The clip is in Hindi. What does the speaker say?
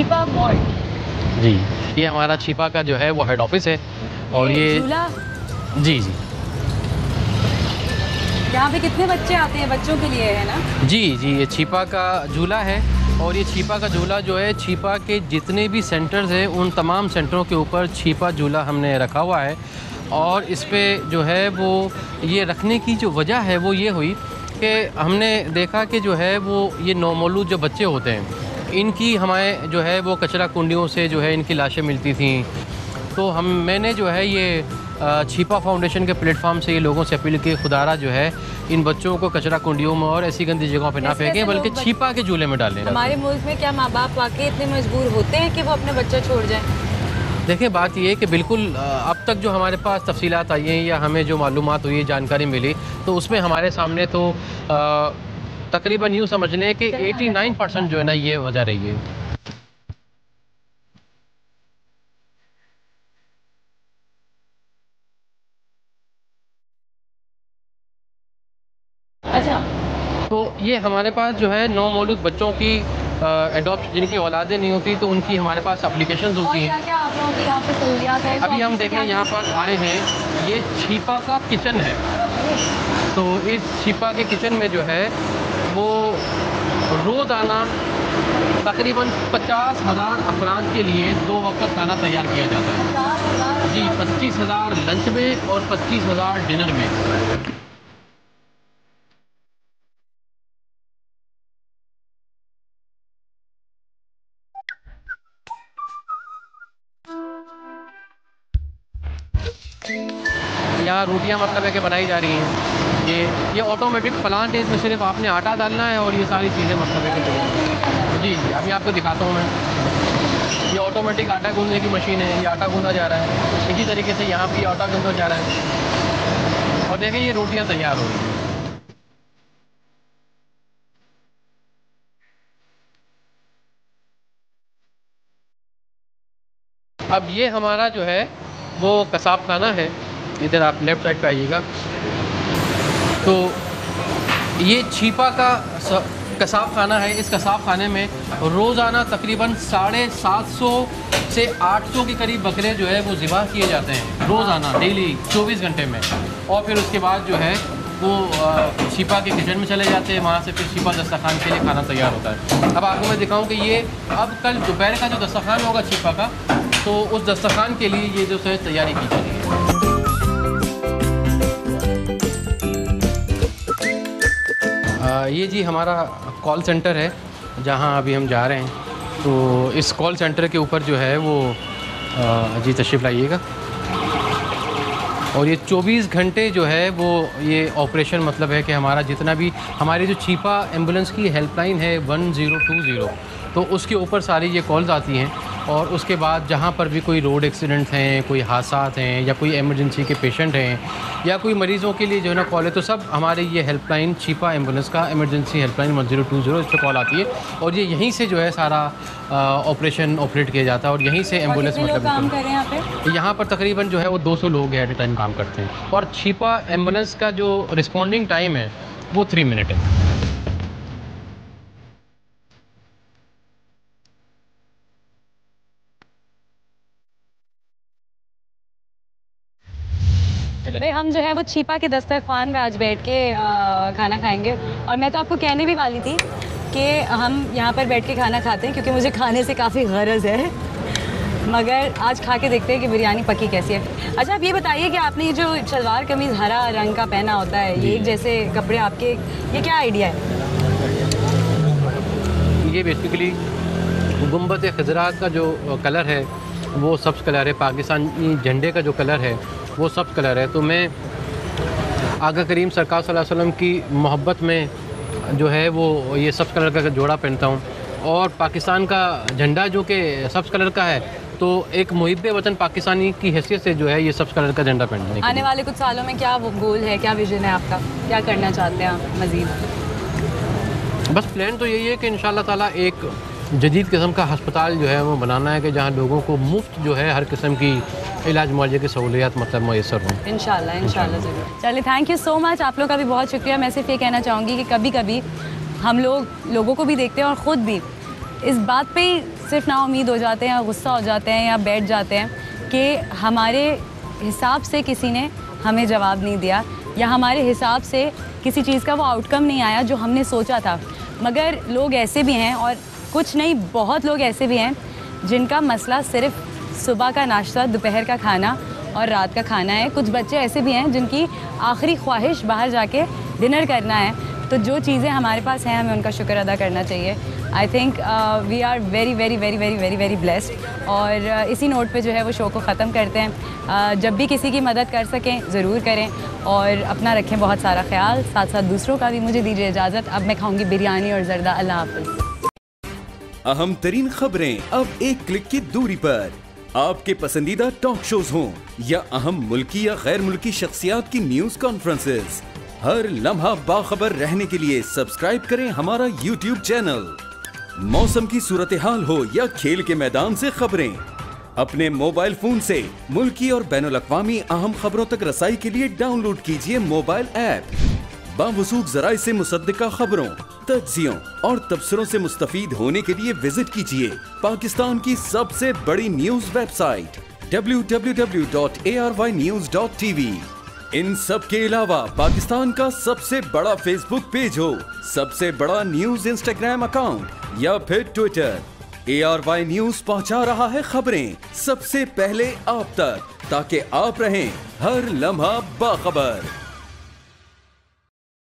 छिपा मॉल। जी, ये हमारा छिपा का जो है वो हेड ऑफिस है। और ये झूला, जी जी यहाँ पे कितने बच्चे आते हैं? बच्चों के लिए है ना? जी जी, ये छिपा का झूला है। और ये छिपा का झूला जो है, छिपा के जितने भी सेंटर्स हैं उन तमाम सेंटरों के ऊपर छिपा झूला हमने रखा हुआ है। और इस पे जो है वो ये रखने की जो वजह है वो ये हुई कि हमने देखा कि जो है वो ये नौमौलूद जो बच्चे होते हैं, इनकी हमें जो है वो कचरा कुंडियों से जो है इनकी लाशें मिलती थी। तो मैंने जो है ये छिपा फाउंडेशन के प्लेटफॉर्म से ये लोगों से अपील की, खुदारा जो है इन बच्चों को कचरा कुंडियों में और ऐसी गंदी जगहों पे ना फेंकें, बल्कि छिपा के झूले में डालें। हमारे मुल्क में क्या माँ बाप वाकई इतने मजबूर होते हैं कि वो अपने बच्चा छोड़ जाएं? देखिए, बात ये है कि बिल्कुल अब तक जो हमारे पास तफसीलात आई हैं या हमें जो मालूमात हुई, जानकारी मिली, तो उसमें हमारे सामने तो तकरीबन यूँ समझ लें कि 89% जो है ना ये वजह रही है। अच्छा, तो ये हमारे पास जो है नौमौलूद बच्चों की एडॉप्ट, जिनकी औलादें नहीं होती, तो उनकी हमारे पास एप्लीकेशंस और होती क्या हैं। क्या आप लोगों की यहाँ पे सहूलियात है? अभी हम देखें यहाँ पर आए हैं, ये छिपा का किचन है। तो इस छिपा के किचन में जो है वो रोज़ाना तकरीबन 50,000 अफराद के लिए 2 वक्त खाना तैयार किया जाता है। जी, 25,000 लंच में और 25,000 डिनर में। यहाँ रोटियाँ मतलब है कि बनाई जा रही हैं। ये ऑटोमेटिक प्लांट है, इसमें सिर्फ आपने आटा डालना है और ये सारी चीज़ें मतलब है कि जी जी, अभी आपको दिखाता हूँ मैं। ये ऑटोमेटिक आटा गूंदने की मशीन है, ये आटा गूंदा जा रहा है। इसी तरीके से यहाँ भी आटा गूंदा जा रहा है और देखें ये रोटियाँ तैयार हो रही हैं। अब ये हमारा जो है वो कसाब खाना है। इधर आप लेफ़्ट साइड पे आइएगा। तो ये छिपा का कसाब खाना है। इस कसाब खाने में रोज़ाना तकरीबन 750 से 800 के करीब बकरे जो है वो ज़िबा किए जाते हैं रोज़ाना, डेली 24 घंटे में। और फिर उसके बाद जो है वो छिपा के किचन में चले जाते हैं, वहाँ से फिर छिपा दस्तरखान के लिए खाना तैयार होता है। अब आपको मैं दिखाऊं कि ये अब कल दोपहर का जो दस्तरखान होगा छिपा का, तो उस दस्तरखान के लिए ये जो है तैयारी की जा रही है। ये जी हमारा कॉल सेंटर है जहाँ अभी हम जा रहे हैं। तो इस कॉल सेंटर के ऊपर जो है वो जी तशरीफ़ लाइएगा। और ये 24 घंटे जो है वो ये ऑपरेशन, मतलब है कि हमारा जितना भी हमारी जो छिपा एम्बुलेंस की हेल्पलाइन है 1020, तो उसके ऊपर सारी ये कॉल्स आती हैं। और उसके बाद जहाँ पर भी कोई रोड एक्सीडेंट हैं, कोई हादसात हैं या कोई इमरजेंसी के पेशेंट हैं या कोई मरीज़ों के लिए जो है ना कॉल है, तो सब हमारे ये हेल्पलाइन छिपा एम्बुलेंस का इमरजेंसी हेल्पलाइन 1020, इस पर कॉल आती है। और ये यहीं से जो है सारा ऑपरेशन ऑपरेट किया जाता है और यहीं से एम्बुलेंस मतलब काम कर रहे हैं यहाँ पे? यहाँ पर तकरीबन जो है वो 200 लोग एट ए टाइम काम करते हैं। और छिपा एम्बुलेंस का जो रिस्पॉन्डिंग टाइम है वो 3 मिनट है। भाई हम जो है वो छिपा के दस्तरखान में आज बैठ के खाना खाएंगे। और मैं तो आपको कहने भी वाली थी कि हम यहाँ पर बैठ के खाना खाते हैं क्योंकि मुझे खाने से काफ़ी गरज है, मगर आज खा के देखते हैं कि बिरयानी पकी कैसी है। अच्छा, आप ये बताइए कि आपने ये जो शलवार कमीज़ हरा रंग का पहना होता है, ये एक जैसे कपड़े आपके, ये क्या आइडिया है? ये बेसिकली गुंबद खजरा का जो कलर है वो सब्ज़ कलर है, पाकिस्तानी झंडे का जो कलर है वो सब्ज़ कलर है। तो मैं आका करीम सरकार सल्लल्लाहु अलैहि वसल्लम की मोहब्बत में जो है वो ये सब्ज़ कलर का जोड़ा पहनता हूँ। और पाकिस्तान का झंडा जो कि सब्ज़ कलर का है, तो एक मुहिब्बे वतन पाकिस्तानी की हैसियत से जो है ये सब्ज़ कलर का झंडा पहनने। आने वाले कुछ सालों में क्या वो गोल है, क्या विजन है आपका, क्या करना चाहते हैं आप मज़ीद? बस प्लान तो यही है कि इंशाल्लाह ताला एक जदीद किस्म का हस्पताल जो है वो बनाना है कि जहाँ लोगों को मुफ्त जो है हर किस्म की इलाज मुआवजे की सहूलियात मतलब मैसर हों। इंशाल्लाह ज़रूर। चलिए, थैंक यू सो मच, आप लोग का भी बहुत शुक्रिया। मैं सिर्फ ये कहना चाहूँगी कि कभी कभी हम लोगों को भी देखते हैं और ख़ुद भी इस बात पे सिर्फ नाउम्मीद हो जाते हैं या गुस्सा हो जाते हैं या बैठ जाते हैं कि हमारे हिसाब से किसी ने हमें जवाब नहीं दिया या हमारे हिसाब से किसी चीज़ का वो आउटकम नहीं आया जो हमने सोचा था। मगर लोग ऐसे भी हैं, और कुछ नहीं बहुत लोग ऐसे भी हैं जिनका मसला सिर्फ सुबह का नाश्ता, दोपहर का खाना और रात का खाना है। कुछ बच्चे ऐसे भी हैं जिनकी आखिरी ख्वाहिश बाहर जाके डिनर करना है। तो जो चीज़ें हमारे पास हैं हमें उनका शुक्र अदा करना चाहिए। I think we are very very very very very very blessed. और इसी नोट पे जो है वो शो को ख़त्म करते हैं। जब भी किसी की मदद कर सकें ज़रूर करें और अपना रखें बहुत सारा ख्याल, साथ साथ दूसरों का भी। मुझे दीजिए इजाज़त, अब मैं खाऊंगी बिरयानी और ज़र्दा। अल्लाह हाफ़िज़। अहम तरीन खबरें अब एक क्लिक की दूरी पर। आपके पसंदीदा टॉक शोज हों या अहम मुल्की या गैर मुल्की शख्सियात की न्यूज कॉन्फ्रेंसेस, हर लम्हा बाखबर रहने के लिए सब्सक्राइब करें हमारा YouTube चैनल। मौसम की सूरत हाल हो या खेल के मैदान से खबरें, अपने मोबाइल फोन से मुल्की और बैनुल-अक़वामी अहम खबरों तक रसाई के लिए डाउनलोड कीजिए मोबाइल ऐप। बावसूख ज़राए से मुसद्दिका खबरों, तज्ज़ियों और तबसरों से मुस्तफ़ीद होने के लिए विजिट कीजिए पाकिस्तान की सबसे बड़ी न्यूज वेबसाइट www.arYnews.tv। इन सब के अलावा पाकिस्तान का सबसे बड़ा फेसबुक पेज हो, सबसे बड़ा न्यूज इंस्टाग्राम अकाउंट या फिर ट्विटर, ARY न्यूज पहुंचा रहा है खबरें सबसे पहले आप तक, ताकि आप रहें हर लम्हा बाखबर।